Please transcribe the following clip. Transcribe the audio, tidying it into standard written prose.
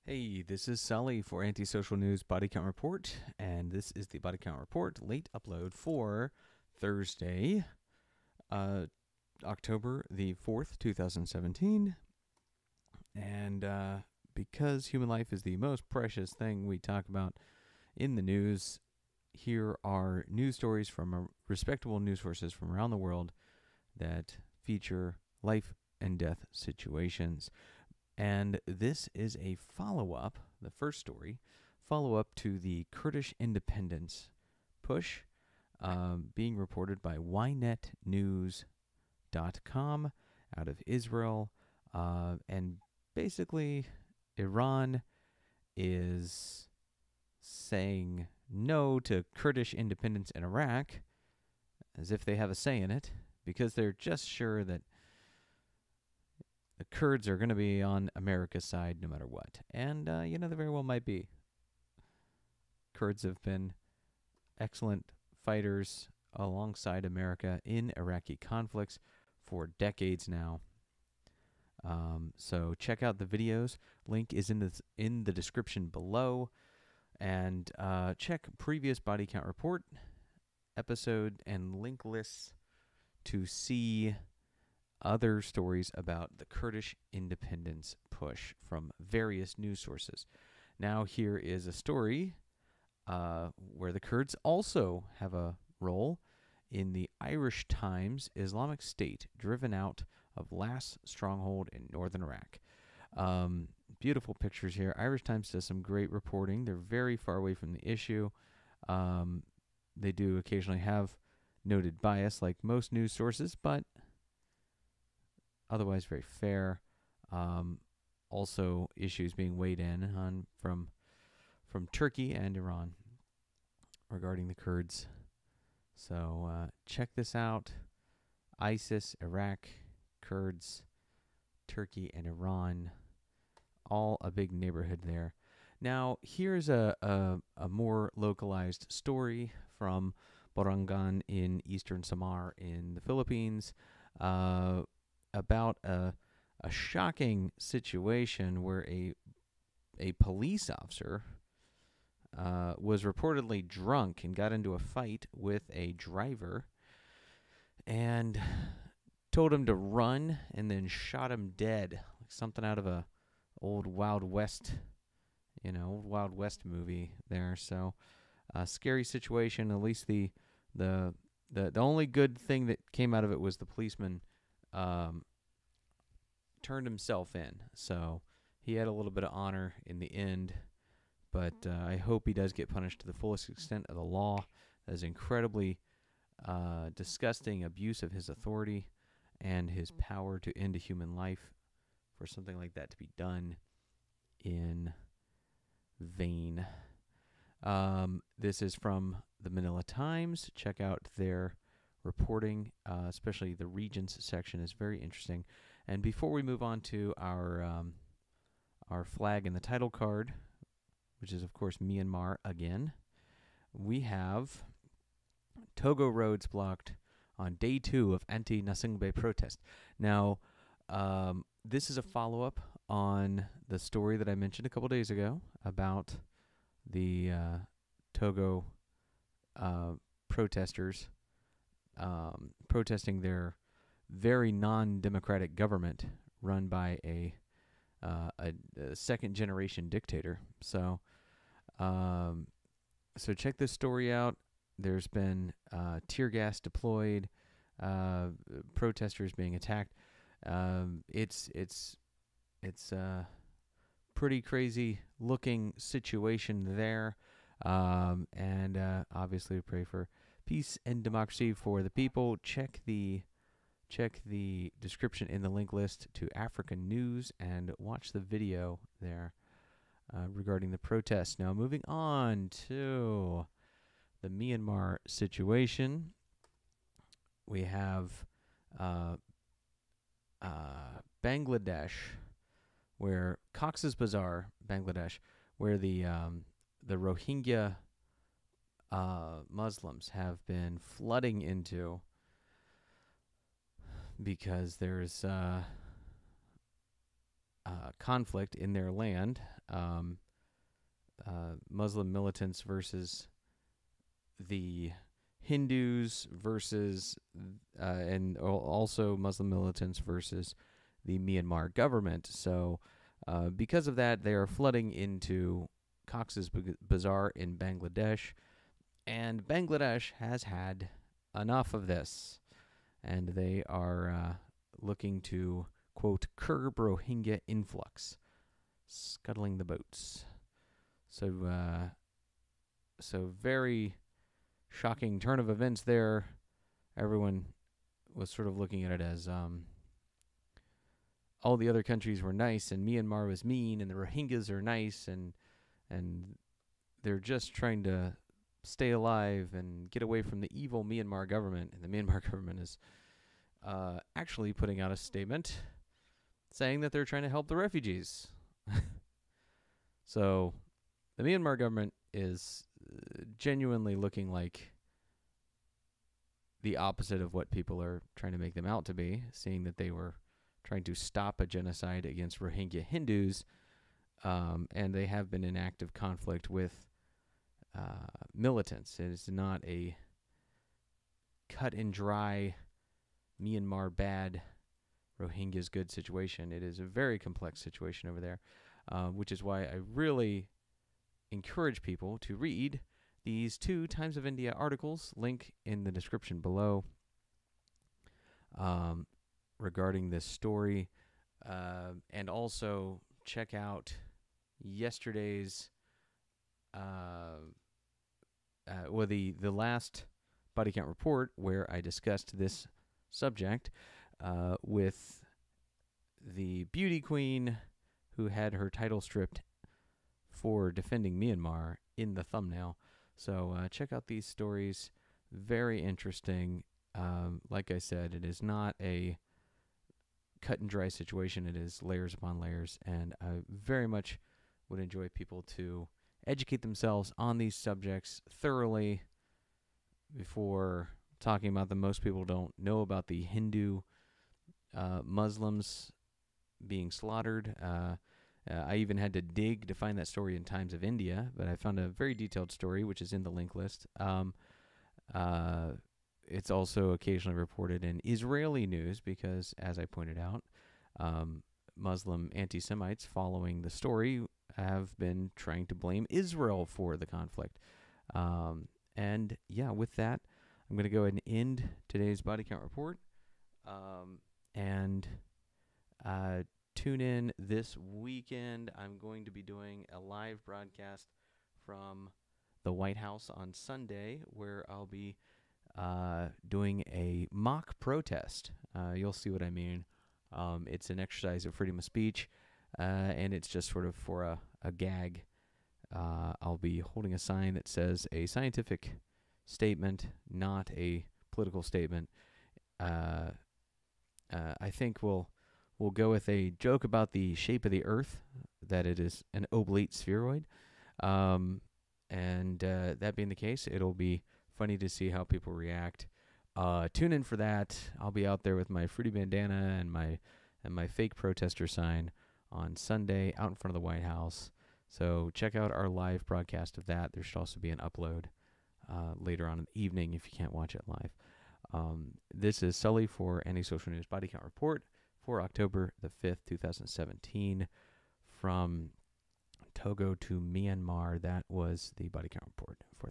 Hey, this is Sully for Antisocial News Body Count Report, and this is the Body Count Report late upload for Thursday, October the 4th, 2017. And because human life is the most precious thing we talk about in the news, here are news stories from respectable news sources from around the world that feature life and death situations. And this is a follow-up, the first story, follow-up to the Kurdish independence push being reported by ynetnews.com out of Israel. And basically, Iran is saying no to Kurdish independence in Iraq, as if they have a say in it, because they're just sure that the Kurds are going to be on America's side no matter what. And, they very well might be. Kurds have been excellent fighters alongside America in Iraqi conflicts for decades now. So check out the videos. Link is in the description below. And check previous body count report episode and link lists to see other stories about the Kurdish independence push from various news sources. Now here is a story where the Kurds also have a role in the Irish Times Islamic State driven out of last stronghold in northern Iraq. Beautiful pictures here. Irish Times does some great reporting. They're very far away from the issue. They do occasionally have noted bias like most news sources, but otherwise very fair. Also issues being weighed in on from Turkey and Iran regarding the Kurds. So check this out. ISIS, Iraq, Kurds, Turkey, and Iran. All a big neighborhood there. Now, here's a more localized story from Borongan in eastern Samar in the Philippines. About a shocking situation where a police officer was reportedly drunk and got into a fight with a driver and told him to run and then shot him dead, like something out of a old Wild West movie there. So scary situation. At least the only good thing that came out of it was the policeman turned himself in, so he had a little bit of honor in the end, but I hope he does get punished to the fullest extent of the law. That is incredibly disgusting abuse of his authority and his power to end a human life for something like that to be done in vain. This is from the Manila Times. Check out their reporting, especially the regions section is very interesting. And before we move on to our flag in the title card, which is of course Myanmar again, we have Togo roads blocked on day 2 of anti-Nasungbe protest. Now, this is a follow-up on the story that I mentioned a couple days ago about the Togo protesters protesting their very non-democratic government run by a second-generation dictator. So check this story out. There's been tear gas deployed, protesters being attacked. It's a pretty crazy looking situation there, and obviously we pray for peace and democracy for the people. Check the description in the link list to African news and watch the video there regarding the protests. Now, moving on to the Myanmar situation, we have Bangladesh, where Cox's Bazar, Bangladesh, where the Rohingya Muslims have been flooding into because there's conflict in their land. Muslim militants versus the Hindus versus, and also Muslim militants versus the Myanmar government. So because of that, they are flooding into Cox's Bazar in Bangladesh, and Bangladesh has had enough of this, and they are looking to, quote, curb Rohingya influx, scuttling the boats. So very shocking turn of events there. Everyone was sort of looking at it as all the other countries were nice and Myanmar was mean, and the Rohingyas are nice, and they're just trying to stay alive and get away from the evil Myanmar government. And the Myanmar government is actually putting out a statement saying that they're trying to help the refugees. So the Myanmar government is genuinely looking like the opposite of what people are trying to make them out to be, seeing that they were trying to stop a genocide against Rohingya Hindus, and they have been in active conflict with militants. It is not a cut and dry Myanmar bad, Rohingyas good situation. It is a very complex situation over there, which is why I really encourage people to read these 2 Times of India articles, link in the description below, regarding this story, and also check out yesterday's the last body count report, where I discussed this subject with the beauty queen who had her title stripped for defending Myanmar in the thumbnail. So check out these stories. Very interesting. Like I said, it is not a cut and dry situation. It is layers upon layers, and I very much would enjoy people to educate themselves on these subjects thoroughly before talking about them. Most people don't know about the Hindu Muslims being slaughtered. I even had to dig to find that story in Times of India, but I found a very detailed story, which is in the link list. It's also occasionally reported in Israeli news because, as I pointed out, Muslim anti-Semites following the story have been trying to blame Israel for the conflict. And yeah, with that, I'm going to go ahead and end today's body count report. And tune in this weekend. I'm going to be doing a live broadcast from the White House on Sunday, where I'll be doing a mock protest. You'll see what I mean. It's an exercise of freedom of speech, and it's just sort of for a gag. I'll be holding a sign that says a scientific statement, not a political statement. I think we'll go with a joke about the shape of the Earth, that it is an oblate spheroid. And that being the case, it'll be funny to see how people react. Tune in for that. I'll be out there with my fruity bandana and my fake protester sign on Sunday out in front of the White House. So check out our live broadcast of that. There should also be an upload later on in the evening if you can't watch it live. This is Sully for Anti-Social News Body Count Report for October the 5th, 2017. From Togo to Myanmar, that was the body count report for